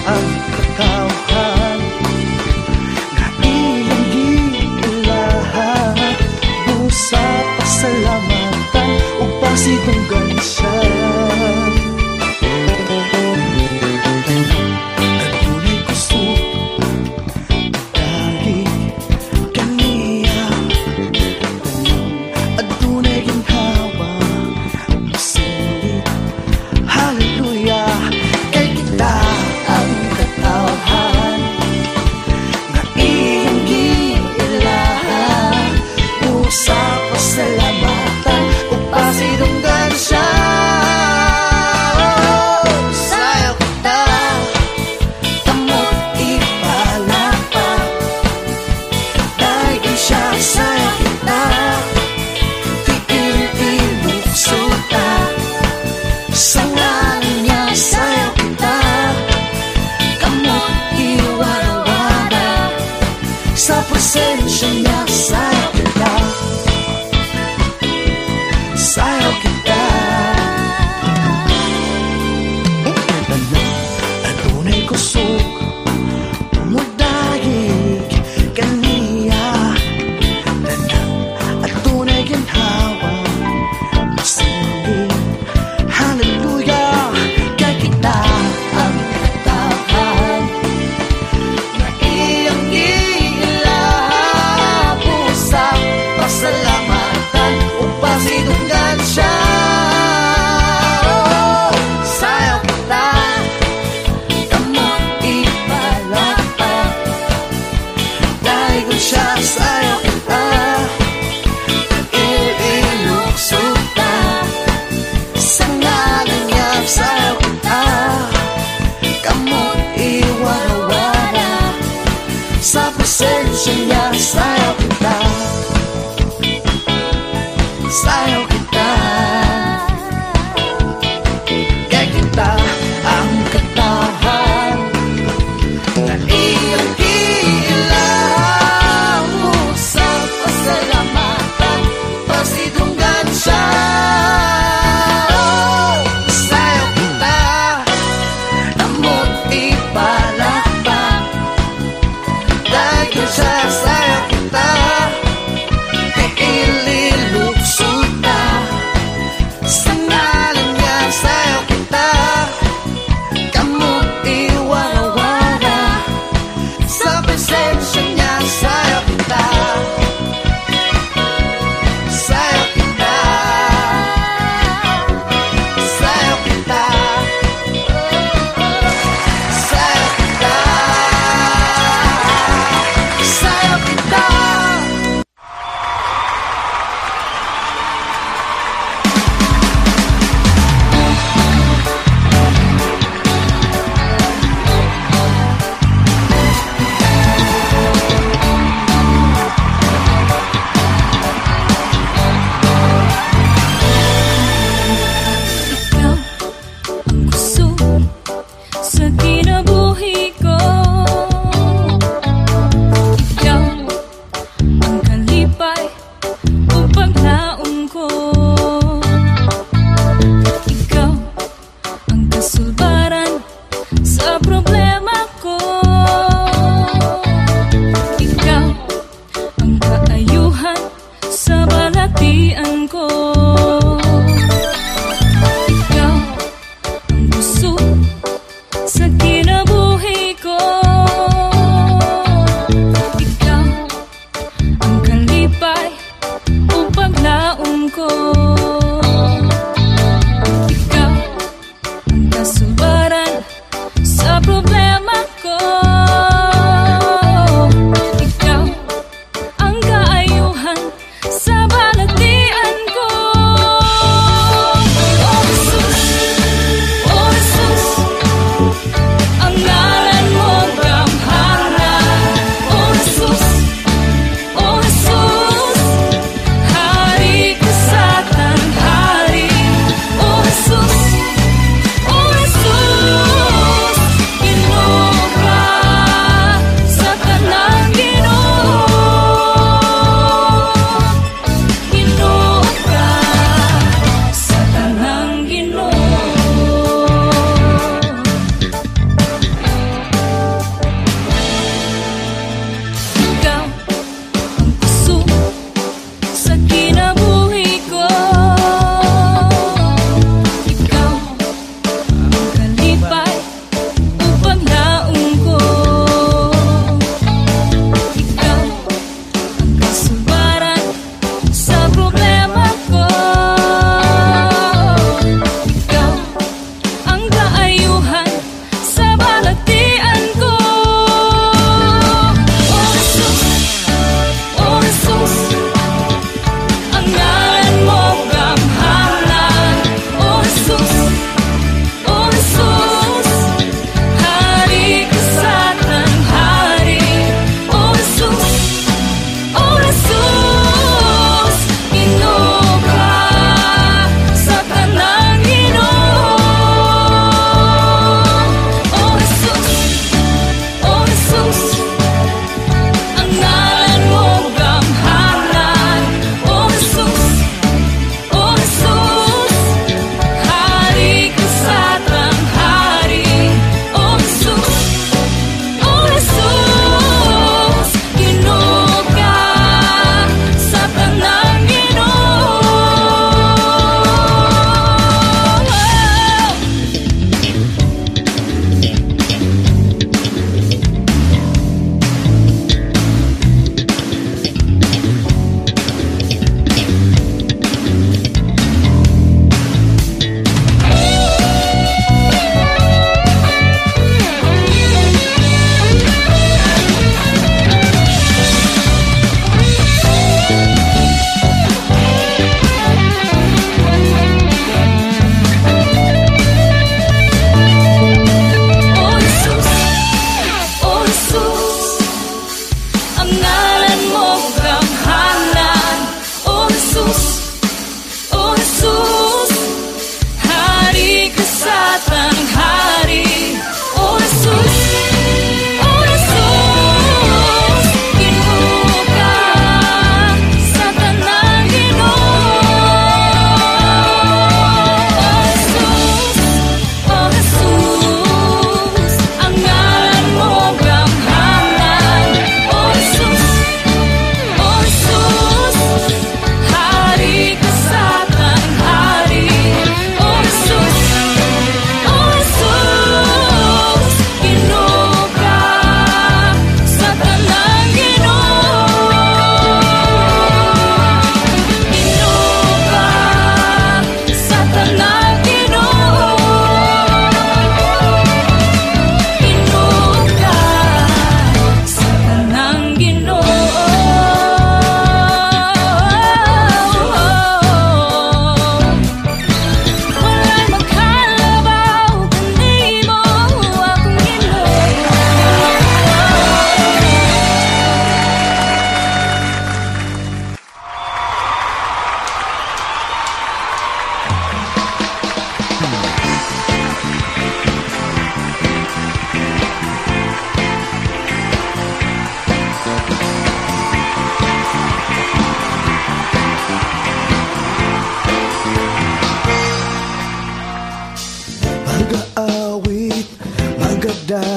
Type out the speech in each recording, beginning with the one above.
ang katawhan na iyong giulahan. Busa pasalamatan ug pasidunggan siya. Adunay kusog dagi kaniya, adunay ginhawa masinit. Hallelujah, kay kita ang katawhan na iyong giulahan. Busa pasalamatan ug pasidunggan siya. Sayaw kita, kamot ipalakpak, dayon siya. Sayaw kita, tiil-iluksuta, sa ngalan niya. Sayaw kita, kamot iwarawara, sa presensya niya. Sayaw kita, sayaw kita. Adunay kusog umudayig kaniya, adunay ginhawa masindig. Hallelujah, kay kita ang katawhan na iyong giulahan. Busa pasalamatan ug pasidunggan siya. Sayaw kita, kamot ipalakpak, dayon siya. Sayaw kita, tiil-iluksuta, sa ngalan niya. Sayaw kita, kamot iwarawara, sa presensya niya. Sayaw kita, sayaw kita. Kay kita ang katawhan na iyong giulahan. Busa pasalamatan pasidunggan siya. Sayaw kita, kamot ipalakpak, dayon siya. Sayaw kita, tiil-iluksuta,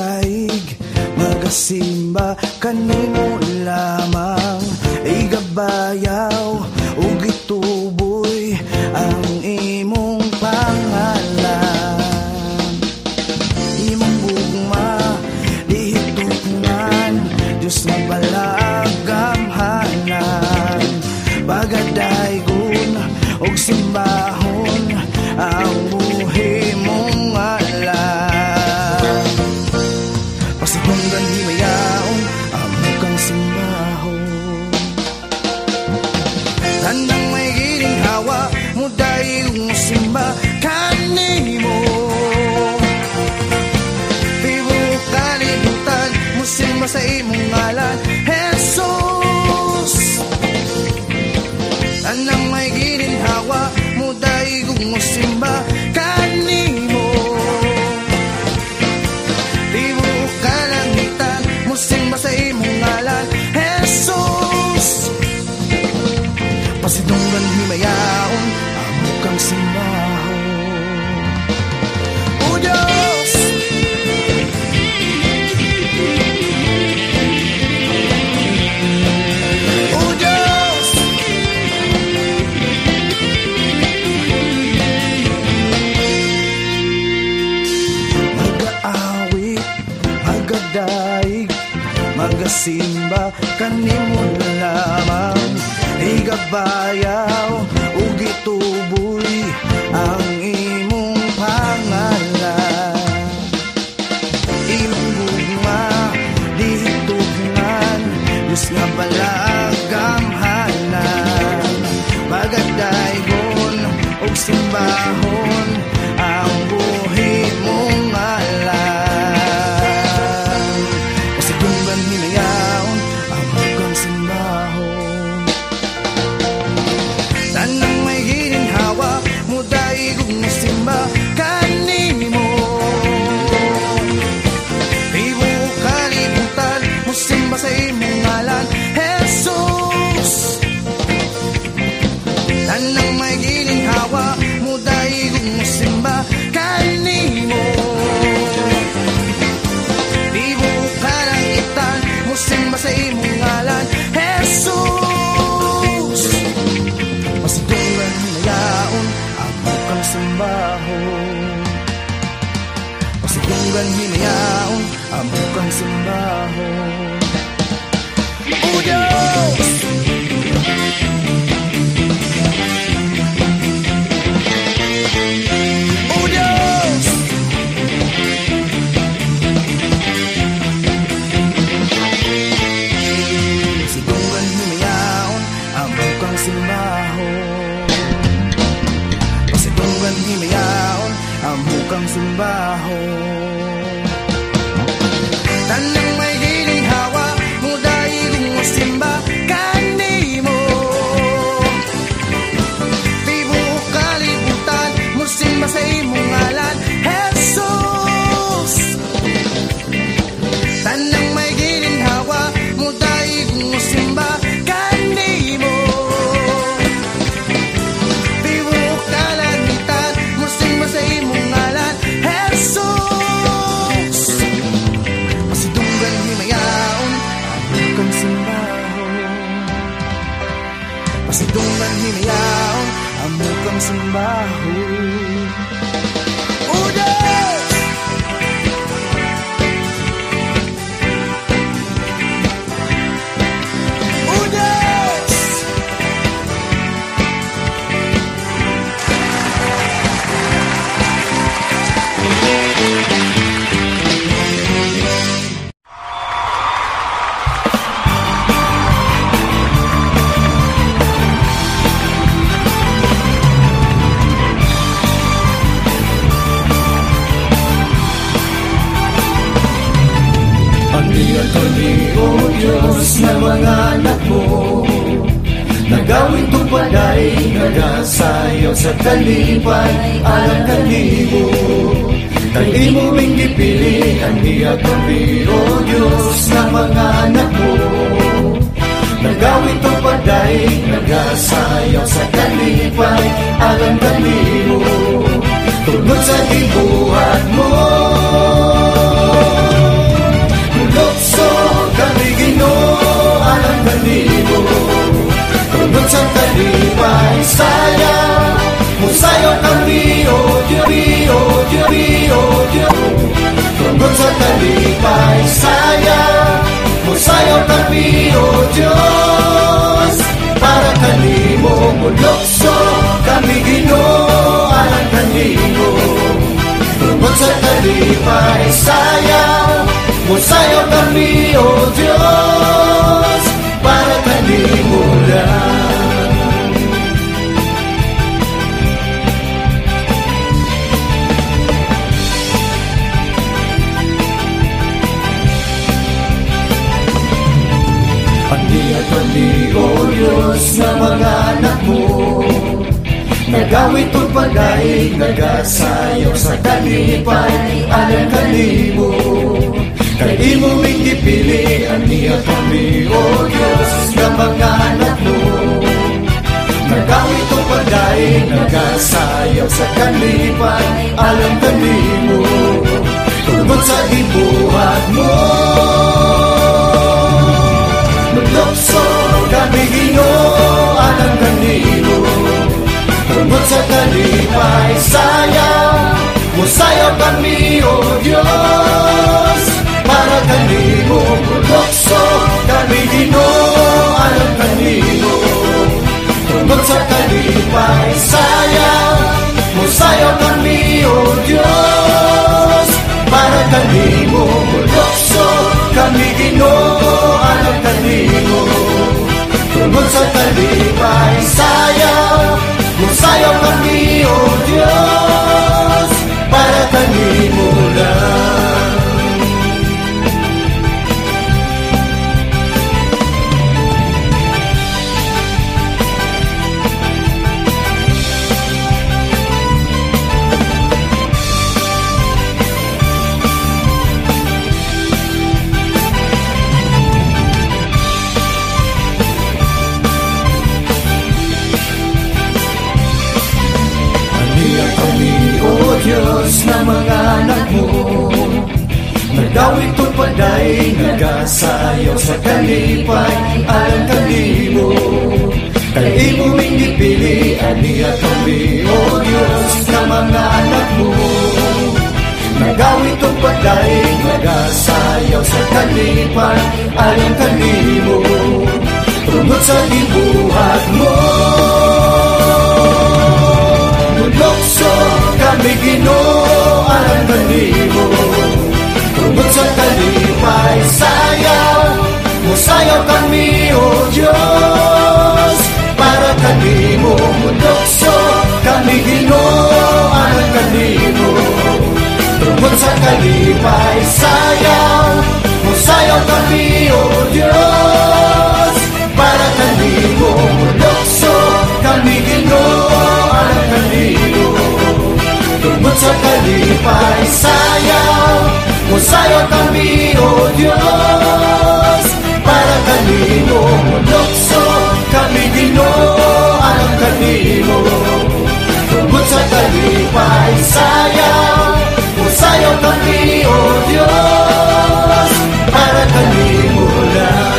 daig magasimba kanimo lamang, igabayaw ug gituboy ang imong pangalan. Imong bugma dihitungnan, Diyos nga balagamhanan, pagadaygon og simbahon ang buhi mong alam. Pasitunggan himayaon ang kang simbahon, tandang may gining hawa mo dayong simba kanimo. Tibo kalibutan mo simba sa imong ngalan, Jesus. Tandang may gining hawa mo dayong simba kanimo. Tibo kalangitan mo simba sa imong ngalan, Jesus. Pasidunggan himayaon ang kang simbahon. O Diyos, O Diyos, mag-aawit, magadaig, magasimba kanimo lamang, igabayaw ug gituboy ang imong pangalan. Imong gugma dihitugnan, Diyos nga balagamhanan, pagadaygon ug simbahon ang buhi mong alam. Pasidunggan hinayaon ang kang simbahon, tanang may gining hawa mo daigong simba kanimo. Tibo kalibutan mo simba sa imong ngalan, Jesus. Tanang may gining hawa mo daigong simba kanimo. Tibo kalangitan mo simba sa imong ngalan, Jesus. Pasidunggan hinayaon ang kang simbahon, pasidunggan hinayaon ang kang simbahon. O Diyos, O Diyos, pasidunggan hinayaon ang kang simbahon, pasidunggan hinayaon ang kang simbahon. Tanang may gining hawa mo daigong simba kanimo. Tibo kalibutan mo simba sa imong ngalan, Jesus. Tanang may gining hawa mo daigong simba kanimo. Tibo kalangitan mo simba sa imong ngalan, Jesus. Pasidunggan himayaon ang kang simbahon, pasidunggan hinayaon ang kang simbahon. O Diyos, O Diyos, Pagdiatoni, O Diyos, na mga anak mo, nagawin tupaday, nagasayaw sa kalipay, alang kanimo. Dali mo ming gipili, ang diatoni, O Diyos, na mga anak mo, nagawin tupaday, nagasayaw sa kalipay, alang kanimo. Tungkol sa gibuhat mo, Mulokso kami Ginoo alang kanimo. Tungkol sa kalipay sayaw, musayaw kami o Diyos, para kanimo lang. Aniya kami o Diyos na mga anak mo, nagawit o pagdaig, nagasayaw sa kalipay, alang kanimo. Kay imo ming gipili, aniya kami o Diyos na mga anak mo, nagawit o pagdaig, nagasayaw sa kalipay, alang kanimo. Tungkol sa ibuhat mo, Mulokso kami Ginoo alang kanimo. Tungkol sa kalipay sayaw, musayaw kami o Diyos, para kanimo. Mulokso kami Ginoo alang kanimo. Tungkol sa kalipay sayaw, musayaw kami o Diyos, para kanimo. Mulokso kami Ginoo alang kanimo. Tungkol sa kalipay sayaw, musayaw kami o Diyos, para kanimo lang. Diyos na mga anak mo, nagawit o paday, nagasayaw sa kalipay, alang kanimo. Kay imo ming gipili, aniya kami o Diyos na mga anak mo, nagawit o paday, nagasayaw sa kalipay, alang kanimo. Tungkol sa ibuhat mo, Mulokso kami Ginoo alang kanimo. Tungkol sa kalipay sayaw, musayaw kami o Diyos, para kanimo. Mulokso kami Ginoo alang kanimo. Tungkol sa kalipay sayaw, musayaw kami o Diyos, para kanimo. Mulokso kami Ginoo alang kanimo. Tungkol sa kalipay sayaw, musayaw kami o Diyos, para kanimo. Mulokso kami Ginoo alang kanimo. Tungkol sa kalipay sayaw, musayaw kami o Diyos, para kanimo lang.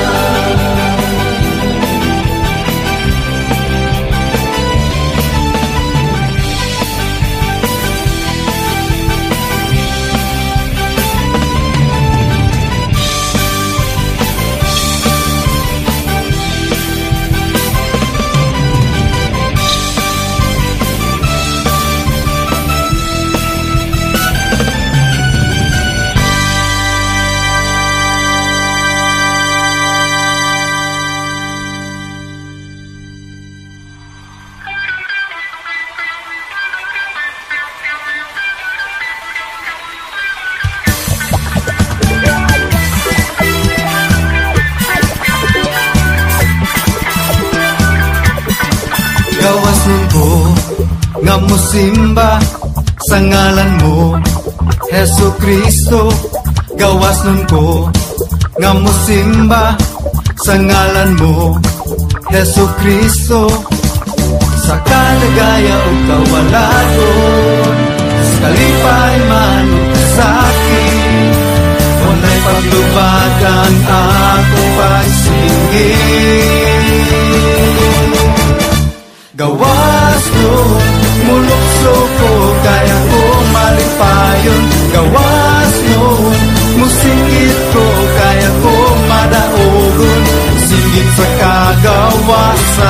Nga musimba sa ngalan mo, Hesu Kristo. Gawas nun ko nga musimba sa ngalan mo, Hesu Kristo. Sa kaligaya o kawalagon, sa kalipay man o sakit, wala'y paglubagan akong pagsingin. Gawas ko, mulokso ko, kaya ko malipayon. Gawas mo, musingit ko, kaya ko madaogon. Singit sa kagawasan,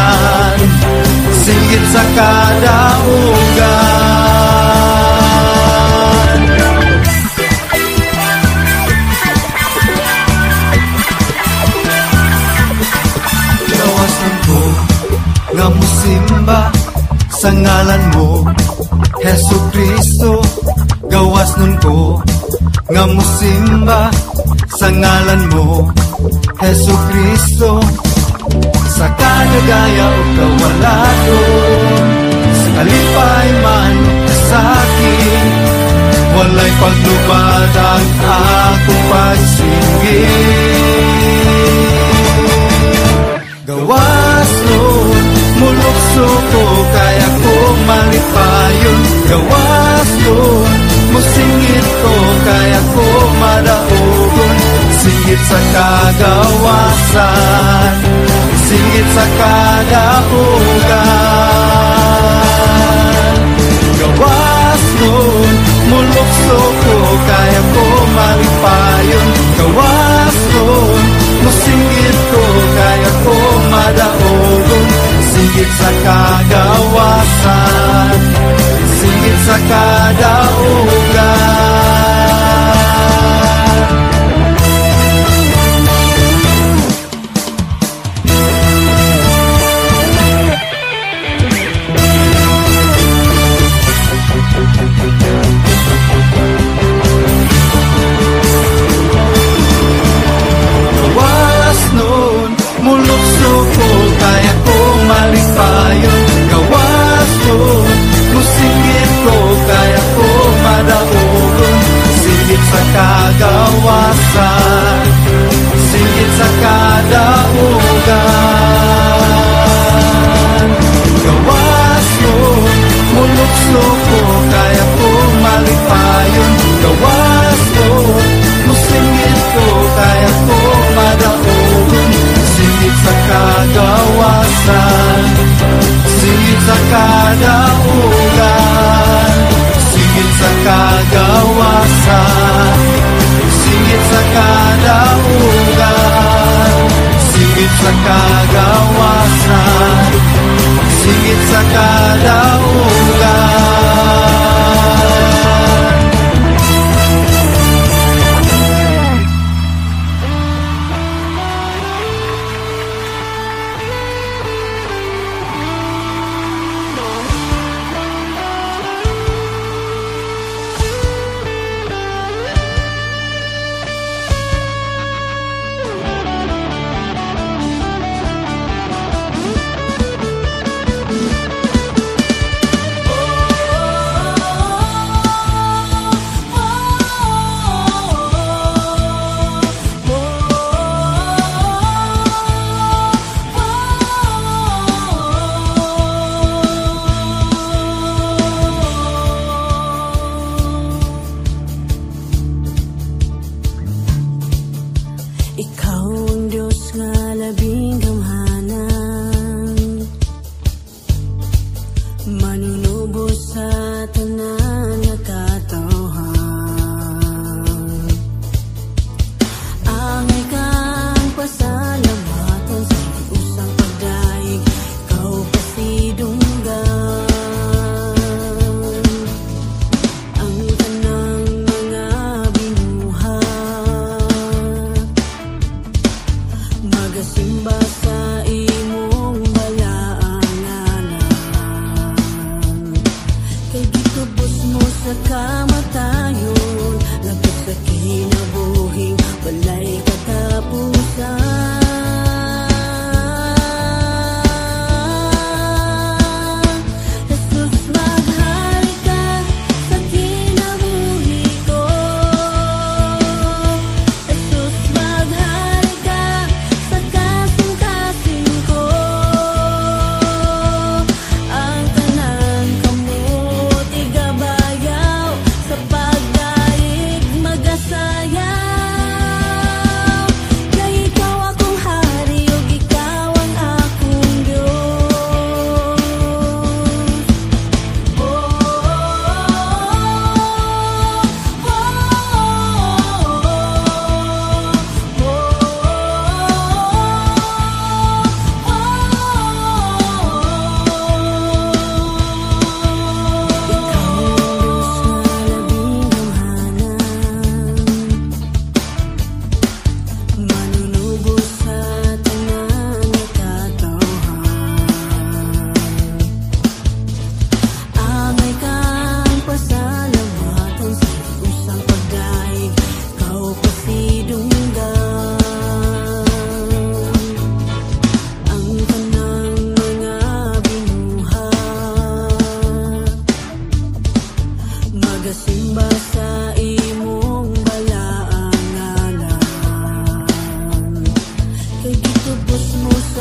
singgit sa kadaugan. Gawasan ko nga musimba sa ngalan mo, Hesu Kristo. Gawas nun ko nga musimba sa ngalan mo, Hesu Kristo. Sa kanagaya o kawalado, sa kalipay man sa akin, walay paglubad ang akong pagsinggit. Gawas nun, mulukso ko, kaya ko malipayon. Gawas nun, musingit ko, kaya ko madaogon. Singit sa kagawasan, singit sa kadaugan. Gawas nun, mulukso ko, kaya ko malipayon. Gawas nun, musingit ko, kaya ko madaogon. Singit sa kagawasan, singit sa kadaugan. Kaya ko malipayon. Gawas nun, musingit ko, kaya ko madaogon. Singit sa kagawasan, singit sa kadaugan. Gawas nun, mulukso ko, kaya ko malipayon. Gawas nun, musingit ko, kaya ko madaogon. Singit sa kagawasan, singit sa kadaugan. Singit sa kagawasan, singit sa kadaugan. Singit sa kagawasan, singit sa kadaugan.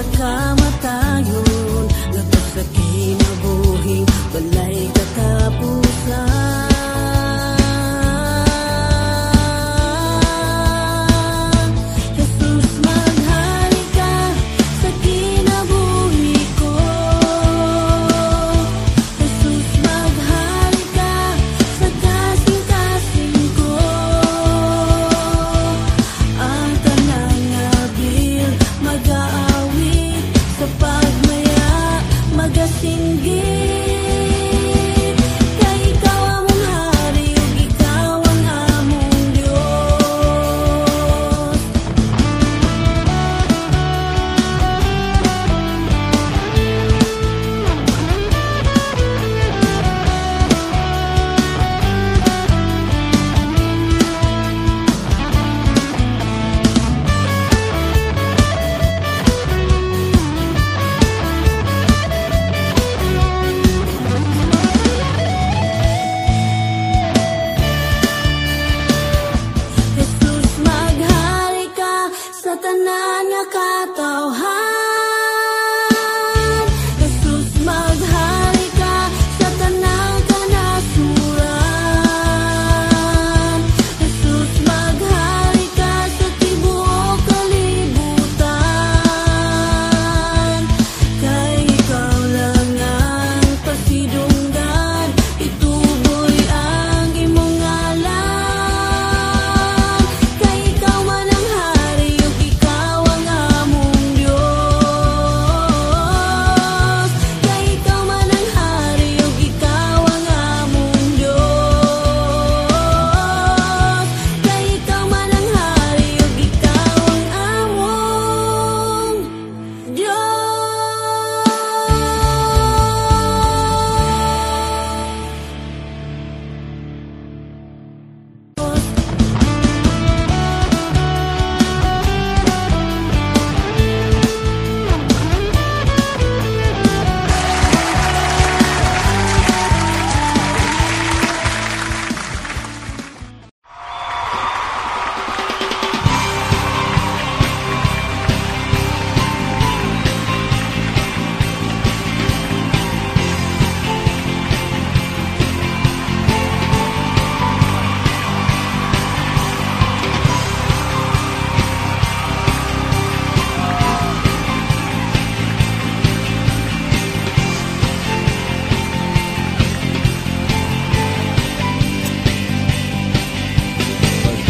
sa kamatayon, labas sa kinabuhing walay katapusan. Jesus, maghari ka sa kinabuhi ko. Jesus, maghari ka sa kasing-kasing ko. Ang tanang abil mag-aawit sa pagmaya, magasinggit. Kay ikaw among hari, ug ikaw ang among Diyos. Jesus, maghari ka sa tanan nga katawhan. Jesus, maghari ka sa tanan kanasuran. Jesus, maghari ka sa tibuok kalibutan. Kay ikaw lang ang pasidunggan, ituboy ang imong ngalan. Kay ikaw man ang hari, ug ikaw ang among Diyos. Kay ikaw man ang hari, ug ikaw ang among Diyos. Kay ikaw man ang hari, ug ikaw ang among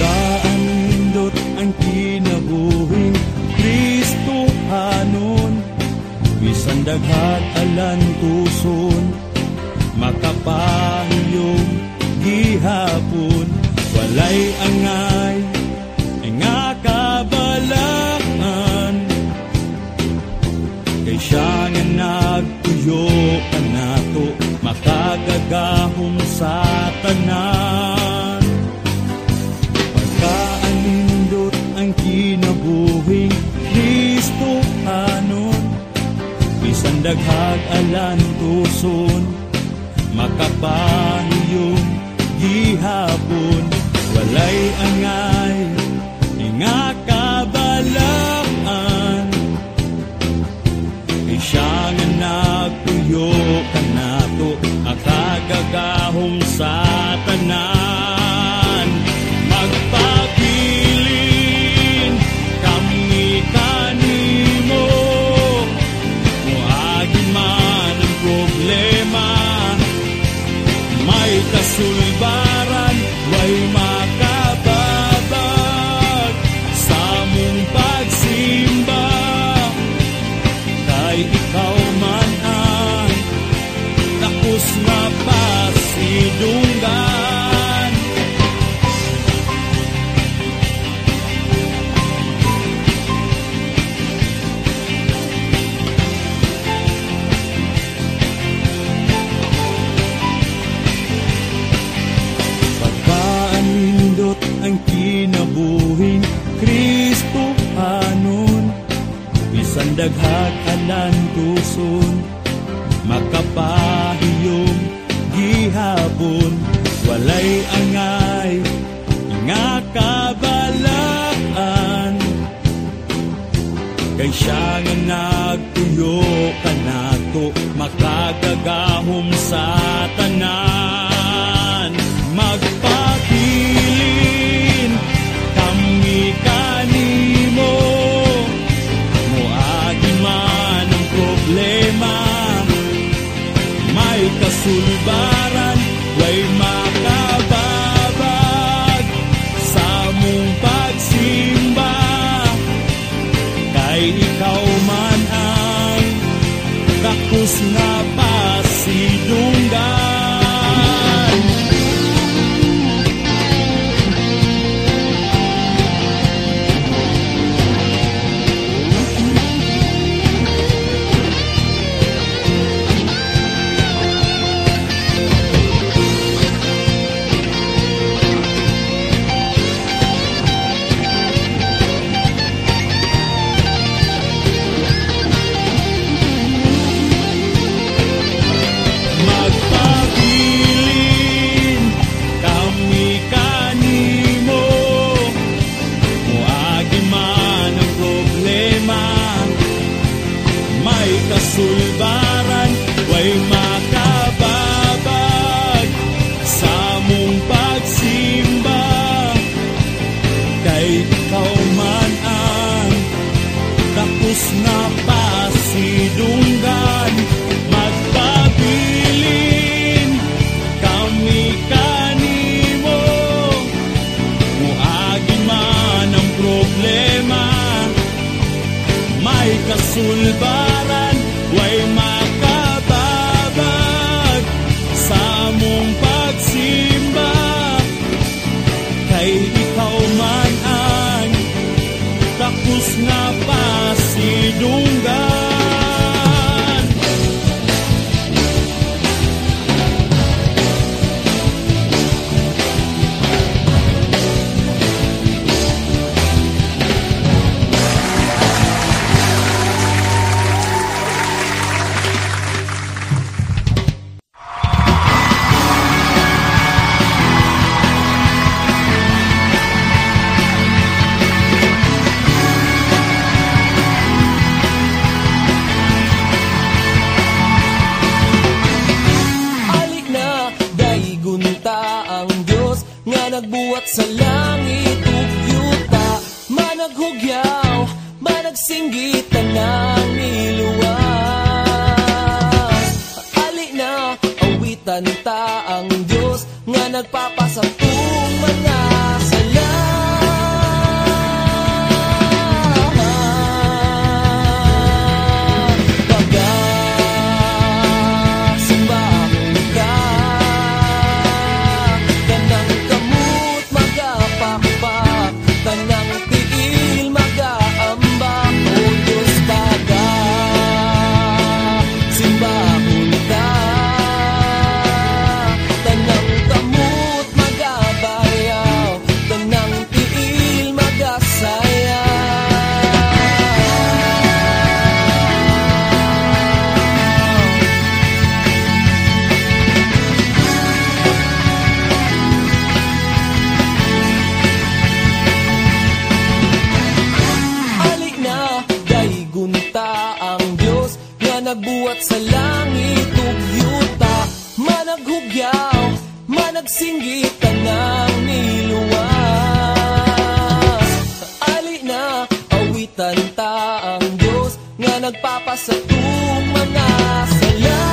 Pagkaanindot ang kinabuhing Kristohanon, bisan daghat alan tuson, makapahiyong gihapon, walay angay nga kabalaan. Kay siya nga nagtuyo kanato, makagagahom sa tanan. Pagkaanindot ang kinabuhing Kristohanon, bisan daghag alan tuson, makapahiyong gihapon, walay angay nga kabalaan. Kay siya nga nagtuyo kanato, makagagahom sa tanan. Magpabilin kami kanimo, muagi man ang problema, may kasulbaran, way makababag sa mong pagsimba. Kay ikaw man ang takos na pasidunggan. Pagkaanindot ang kinabuhing Kristohanon, bisan daghag alan tuson, makapahiyong gihapon, walay angay nga kabalaan. Kay siya nga nagtuyo kanato, makagagahom sa tanan. Magpabilin kami kanimo, moagi man ang problema, may kasulbaran, way makababag sa mong pagsimba. Kay ikaw man ang kakos nga pasidunggan. Kasulbaran, way makababag sa mong pagsimba. Kay ikaw man ang tapos na pasidunggan. Magpabilin kami kanimo, muagi man ang problema, may kasulbaran, way makababag sa mong pagsimba. Kay ikaw man ang tapos na pasidunggan. Nagbuhat sa langit ug yuta, managhugyaw, managsinggitan ng niluwas. Ali na awitan ta ang Diyos nga nagpapasatong mga sala. Nagbuhat sa langit ug yuta, managhugyaw, managsinggitan ng niluwas. Ali na awitan ta ang Diyos nga nagpapasatong mga sala.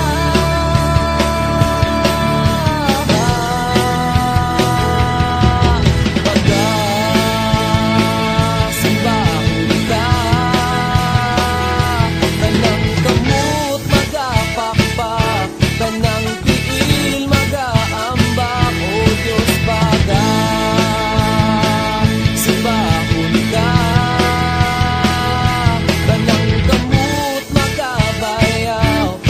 Tanang kamot magabayaw,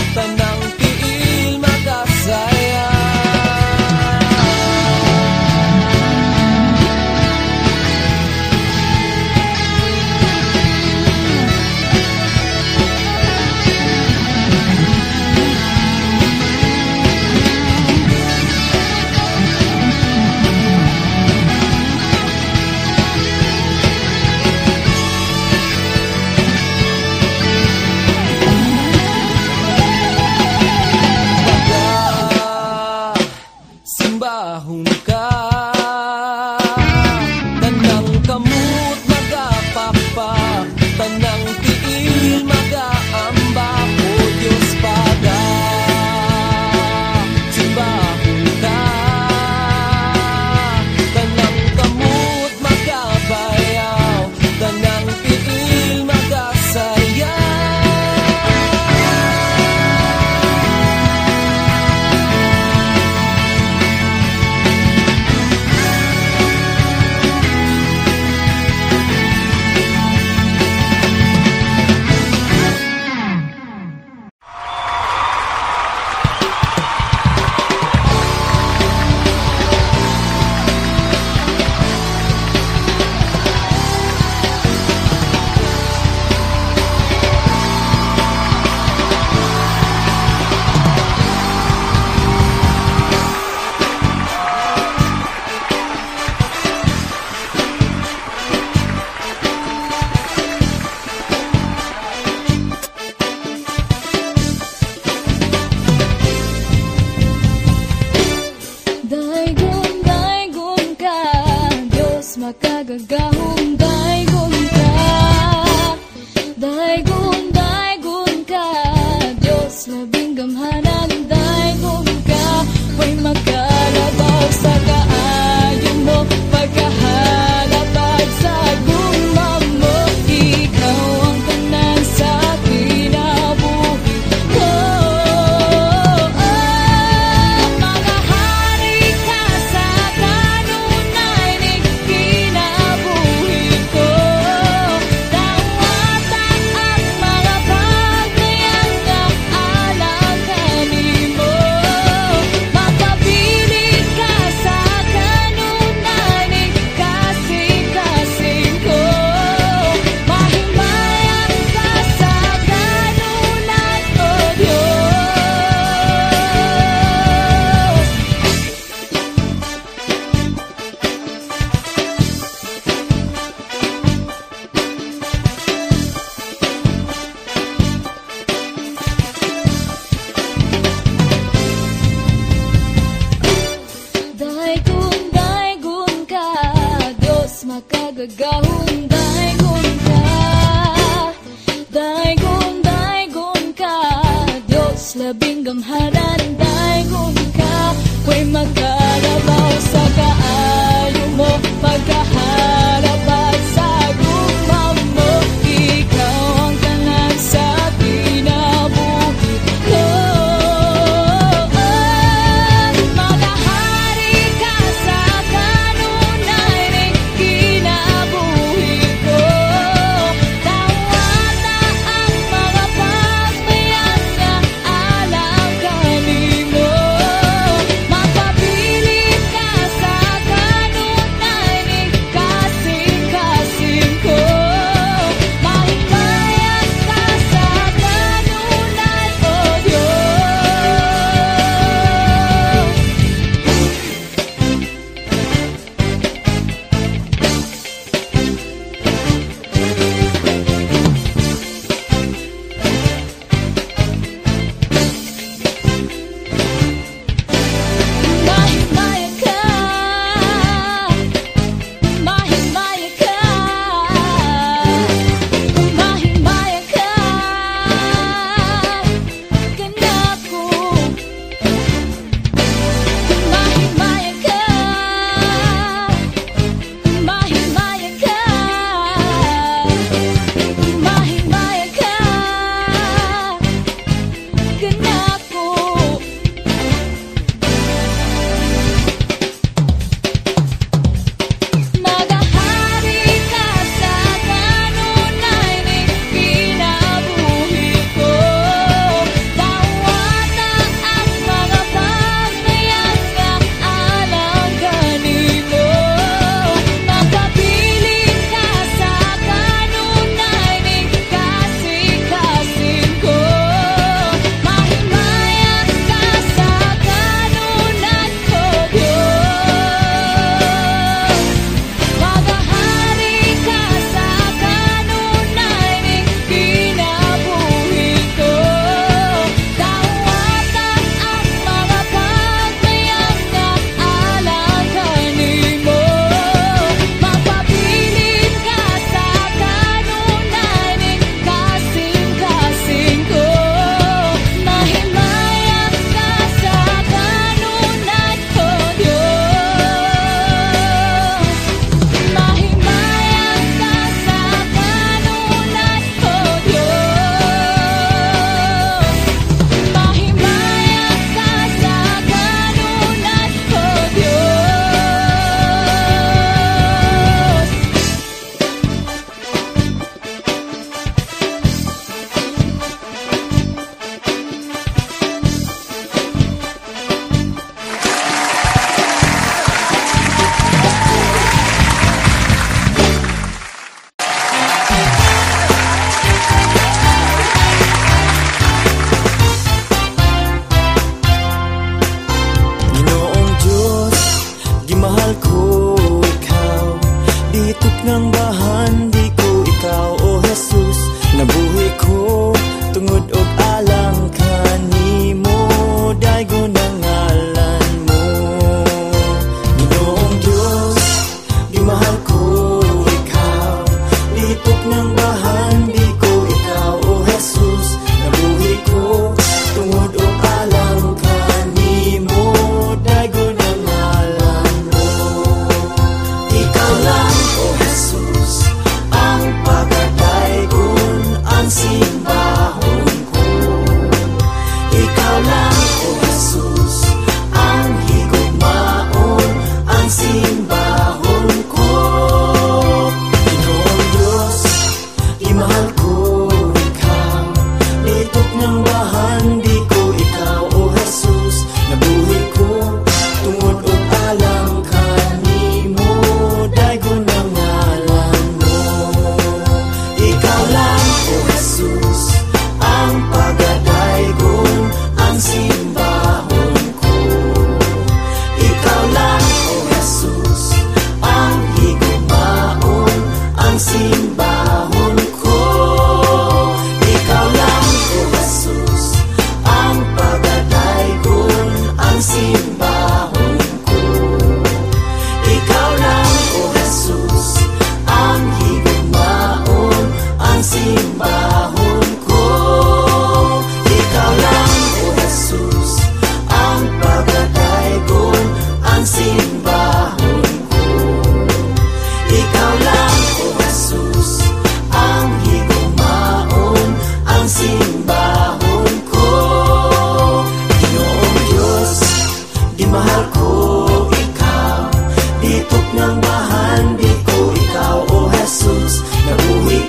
magagahong daygon ka, daygon ka, Diyos labing gamhanan, daygon ka, ko'y magkarabaw sa kaayo mo, magkaharapag sa gugma mo, ikaw ang tanan sa kinabuhi ko. Magahari ka sa kanunay ning kinabuhi ko. Tawata ang mga pagbayan nga alang kay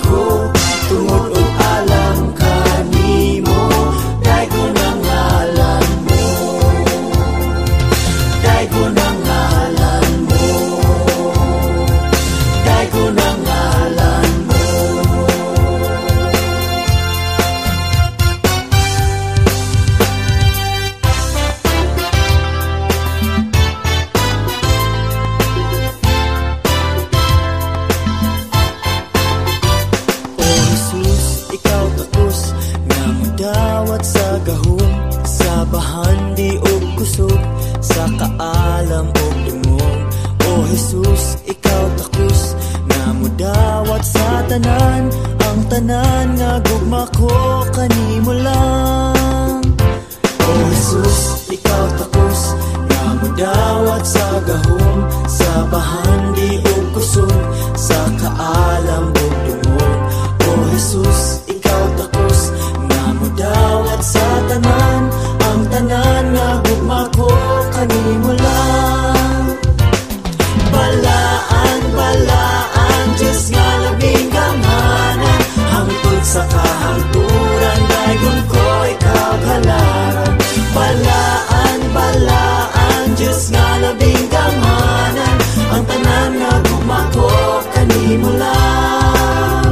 ko tungod og alam kanimo. Daygo na ngalan mo, daygo na ngalan mo, daygo na ngalan mo. O Jesus, ikaw takos nga modawat sa gahom, sa bahandi og kusog, sa kaalam og dungog. O Jesus, ikaw takos nga modawat sa tanan, ang tanan nga gugma ko kanimo lang. O Jesus, ikaw takos nga modawat sa gahom, sa bahandi og kusog, sa kaalam og dungog. O Jesus, ikaw takos nga modawat sa tanan, ang tanan nga gugma ko kanimo lang. Balaan, balaan, Diyos nga labing gamanan, hangtod sa kahangturan, daygon ko ikaw halaran. Balaan, balaan, Diyos nga labing gamanan, ang tanan nga gugma ko kanimo lang.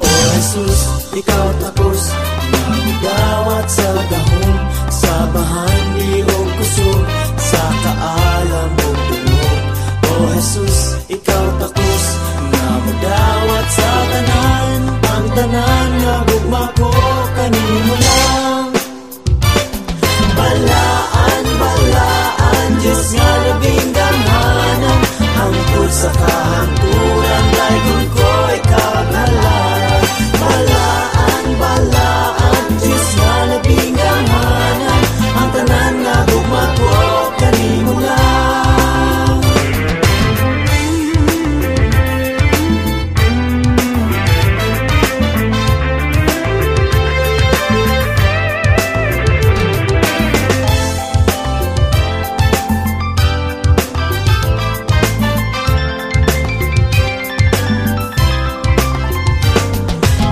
O Jesus, ikaw takos nga modawat sa gahom, sa bahandi og kusog, sa kaalam og dungog. O Jesus, ikaw takos nga modawat sa tanan, ang tanan nga gugma ko kanimo lang. Balaan, balaan, Diyos nga labing gamanan, hangtod sa kahangturan, daygon ko ikaw halaran. Balaan, balaan, Diyos nga labing gamanan, ang tanan nga gugma ko kanimo lang.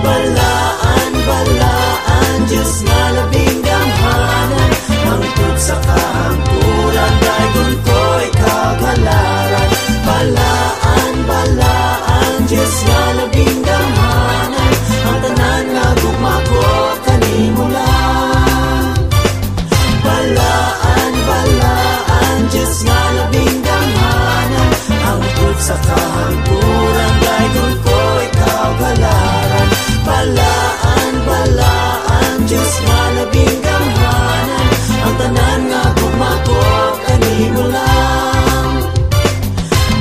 Balaan, balaan, Diyos nga labing gamanan, hangtod sa kahangturan, daygon ko ikaw halaran. Balaan, balaan, Diyos nga labing gamanan, ang tanan nga gugma ko kanimo lang. Balaan, balaan, Diyos nga labing gamanan, hangtod sa kahangturan, daygon ko ikaw halaran. Balaan, balaan, Diyos nga labing gamanan, ang tanan nga gugma ko kanimo lang.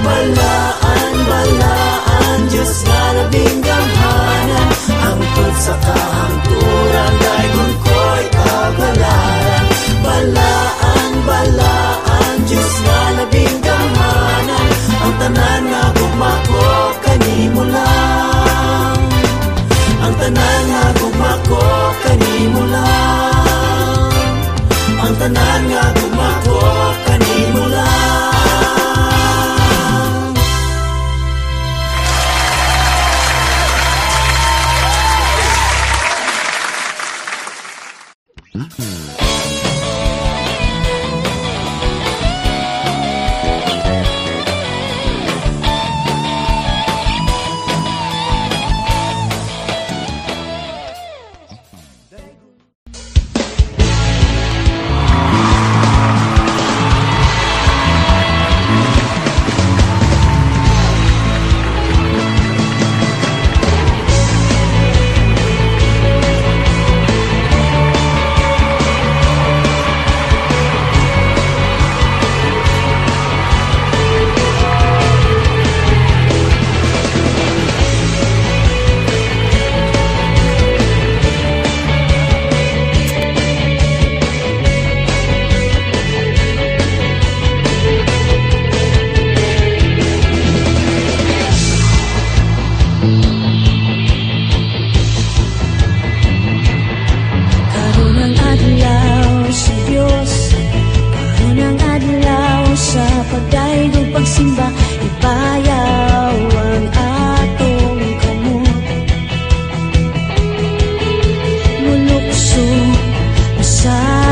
Balaan, balaan, Diyos nga labing gamanan, hangtod sa kahangturan, daygon ko ikaw halaran. Balaan, balaan, Diyos nga labing gamanan, ang tanan nga gugma ko kanimo lang. Ang tanan nga gugma ko kanimo lang. Ang tanan nga gugma ko kanimo lang.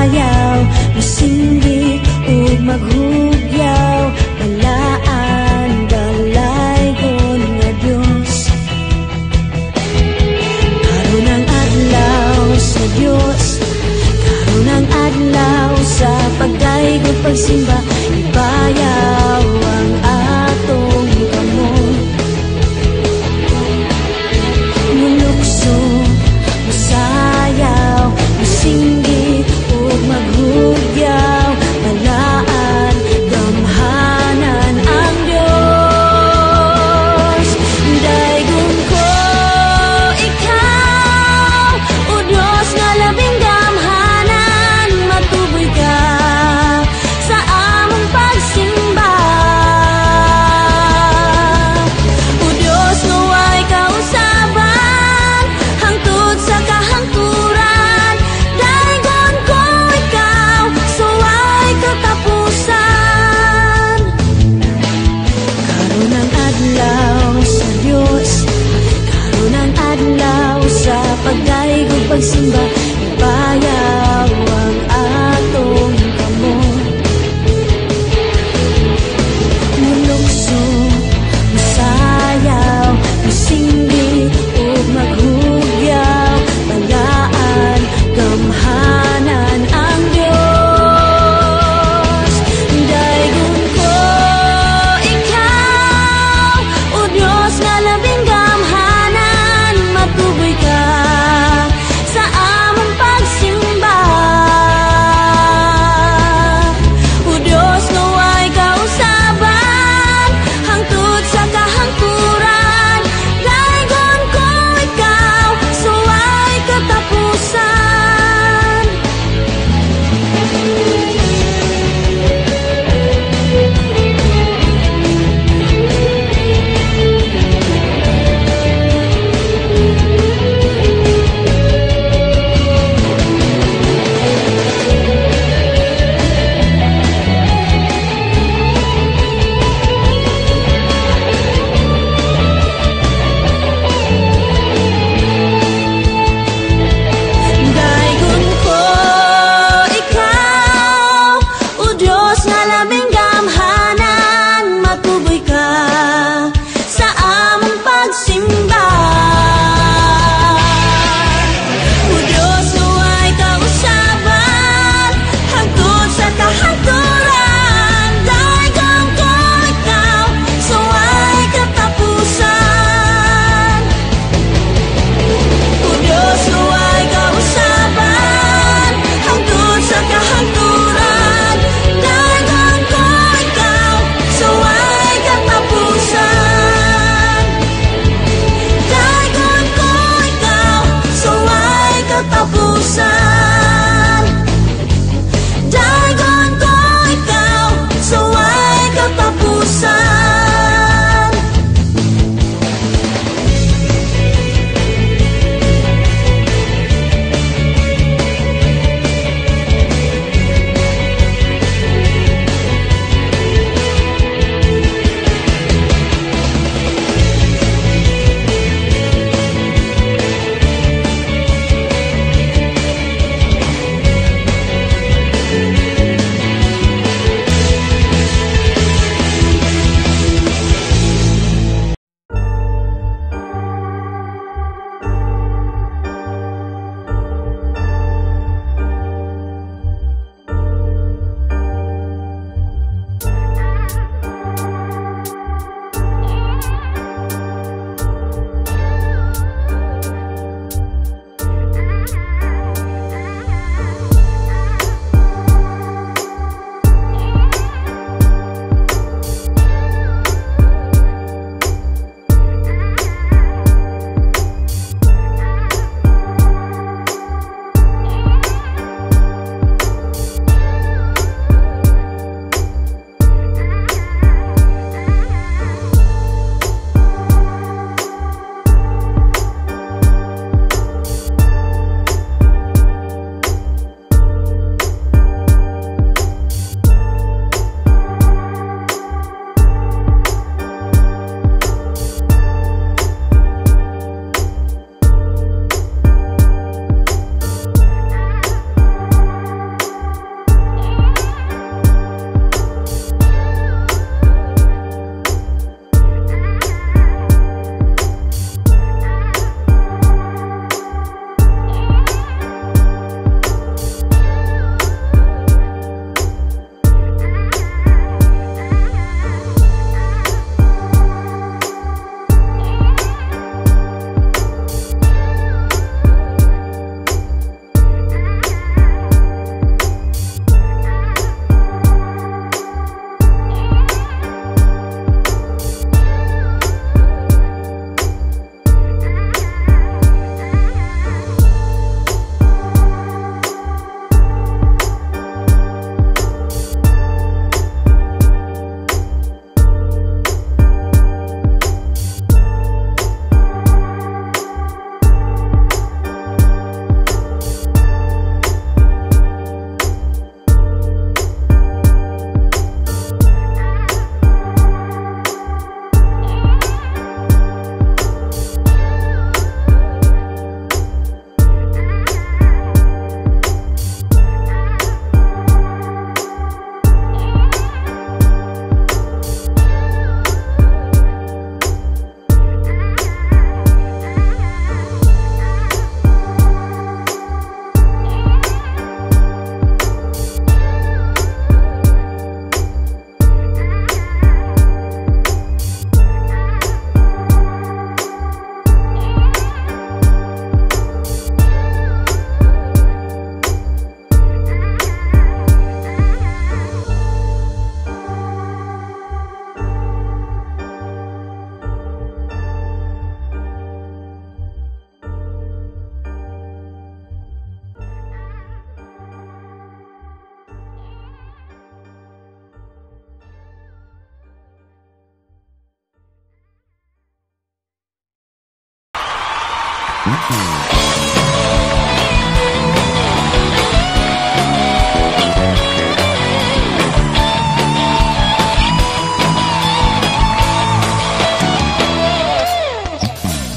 ipayaw, masinggit ug maghugyaw, balaan dalaygon nga Dios. Karon ang adlaw sa Dios, karon ang adlaw sa pagdaig ug pagsimba, ipayaw ang atong kamot. Mulukso, masayaw, masinggit ug maghugyaw, balaan damhanan ang Dios. Daygon ko ikaw, o Dios nga labing damhanan, matuboy ka sa among pagsimba.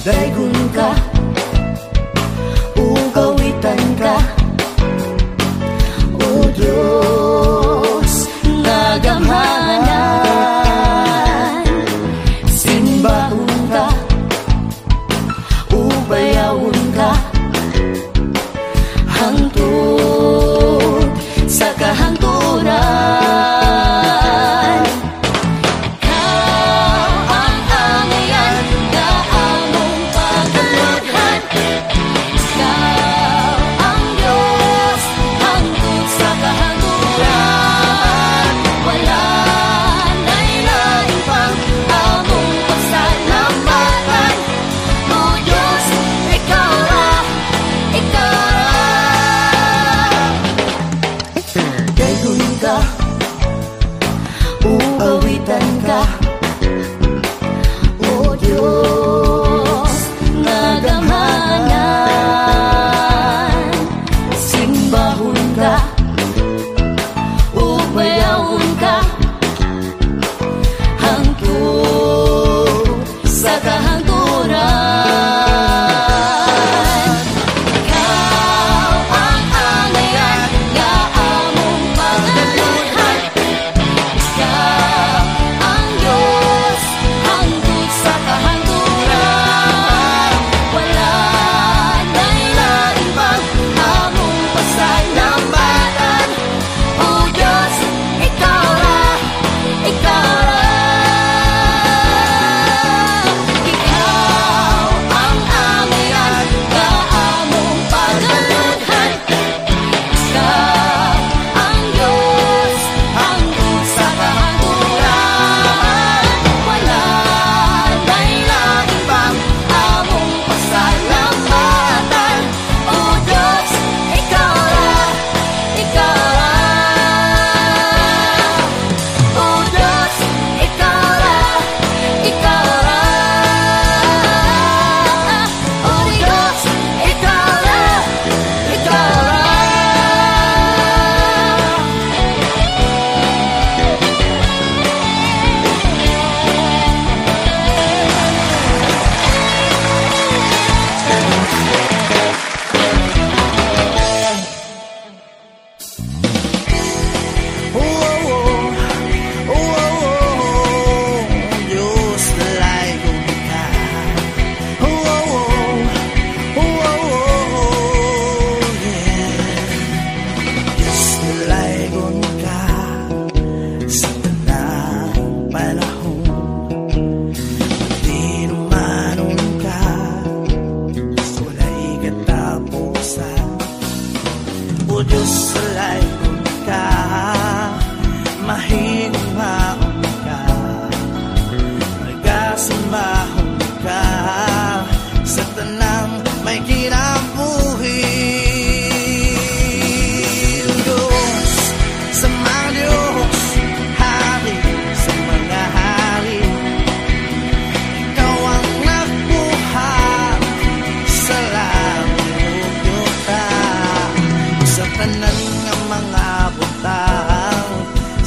Daygon ka, ugawitan ka, O Diyos nga gamhanan. Simbahon ka, ubayawon ka, hangtod sa kahangturan. Ugawitan ka, O Diyos nga gamhanan. Simbahon ka, ubayawon ka, hangtod sa kahangturan.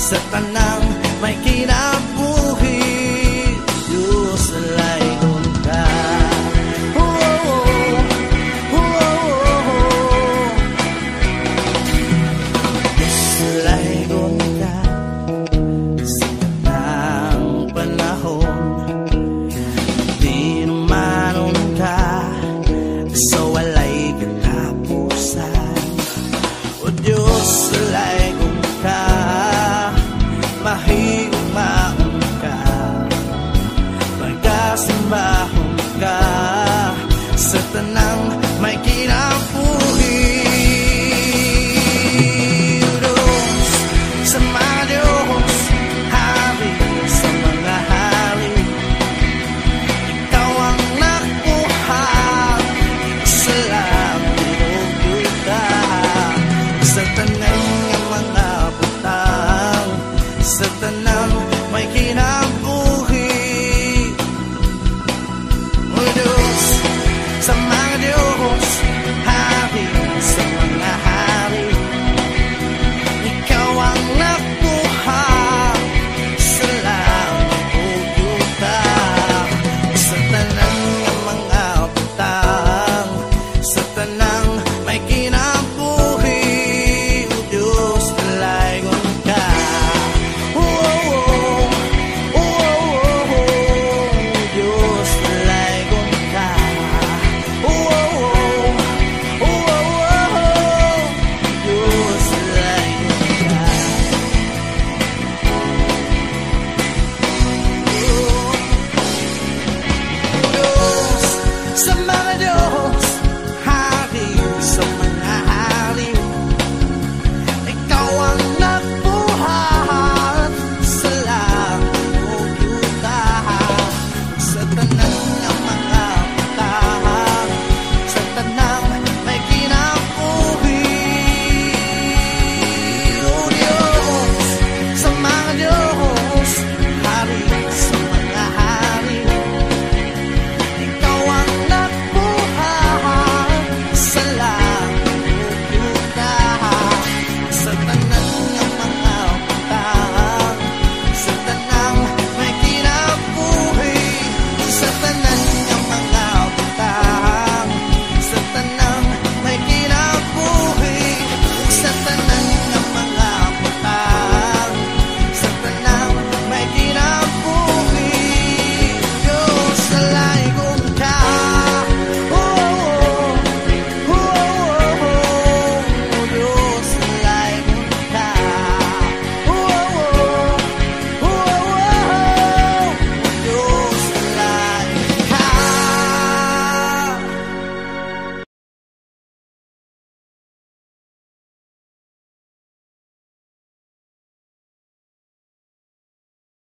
Sa tanang may kinabuhi, Diyos laygon ka. Diyos laygon ka sa tanang panahon. Di numanon ka sa walay katapusan. O Diyos laygon ka, mahigmaon ka, magkasimbahon ka sa tanang may kinabuhi. Diyos sa mga Diyos, hari sa mga hari, ikaw ang nakuha sa langit o yuta, sa tanang